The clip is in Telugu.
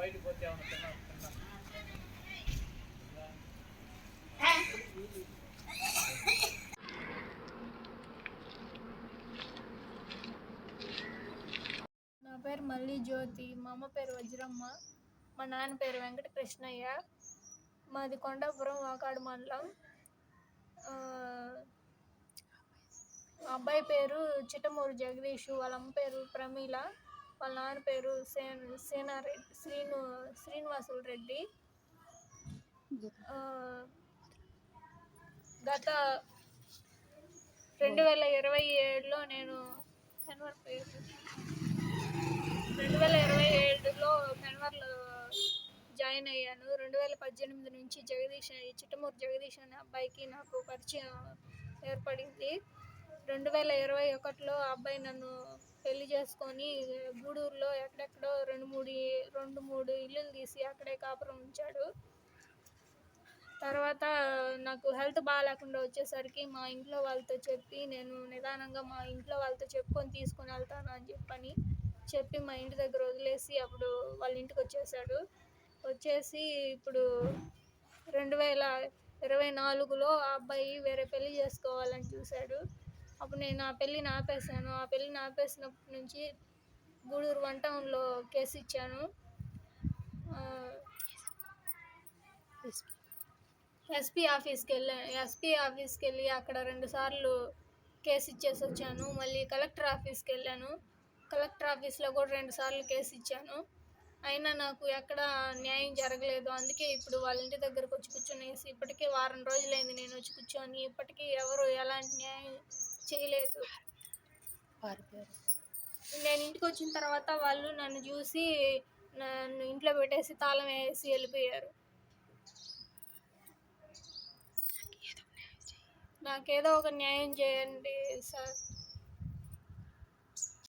బయటకు పోతే నా పేరు మల్లి జ్యోతి, మా అమ్మ పేరు వజ్రమ్మ, మా నాన్న పేరు వెంకట కృష్ణయ్య. మాది కొండాపురం వాకాడు మండలం. అబ్బాయి పేరు చిట్టమూరు జగదీష్, వాళ్ళ అమ్మ పేరు ప్రమీల, వాళ్ళ నాన్న పేరు శ్రీనివాసులు రెడ్డి. గత 2027లో నేను 2027లో పెన్వర్లో జాయిన్ అయ్యాను. 2018 నుంచి చిట్టమూరు జగదీష్ అనే అబ్బాయికి నాకు పరిచయం ఏర్పడింది. 2021లో ఆ అబ్బాయి నన్ను పెళ్లి చేసుకొని గూడూరులో ఎక్కడెక్కడో రెండు మూడు ఇల్లులు తీసి అక్కడే కాపురం ఉంచాడు. తర్వాత నాకు హెల్త్ బాగాలేకుండా వచ్చేసరికి మా ఇంట్లో వాళ్ళతో చెప్పి, నేను నిదానంగా మా ఇంట్లో వాళ్ళతో చెప్పుకొని తీసుకొని వెళ్తాను అని చెప్పి మా ఇంటి దగ్గర వదిలేసి అప్పుడు వాళ్ళ ఇంటికి వచ్చేసి ఇప్పుడు 2024లో ఆ అబ్బాయి వేరే పెళ్లి చేసుకోవాలని చూశాడు. అప్పుడు నేను ఆ పెళ్ళిని ఆపేశాను. ఆ పెళ్ళిని ఆపేసినప్పటి నుంచి గూడూరు 1 టౌన్లో కేసు ఇచ్చాను. ఎస్పీ ఆఫీస్కి వెళ్ళి అక్కడ 2 సార్లు కేసు ఇచ్చేసి వచ్చాను. మళ్ళీ కలెక్టర్ ఆఫీస్కి వెళ్ళాను. కలెక్టర్ ఆఫీస్లో కూడా 2 సార్లు కేసు ఇచ్చాను. అయినా నాకు ఎక్కడ న్యాయం జరగలేదు. అందుకే ఇప్పుడు వాళ్ళ ఇంటి దగ్గరకు వచ్చి కూర్చొనేసి ఇప్పటికే వారం రోజులైంది నేను వచ్చి కూర్చొని. ఇప్పటికీ ఎవరు ఎలాంటి న్యాయం చేయలేదు. నేను ఇంటికి వచ్చిన తర్వాత వాళ్ళు నన్ను చూసి నన్ను ఇంట్లో పెట్టేసి తాళం వేసి వెళ్ళిపోయారు. నాకేదో ఒక న్యాయం చేయండి సార్.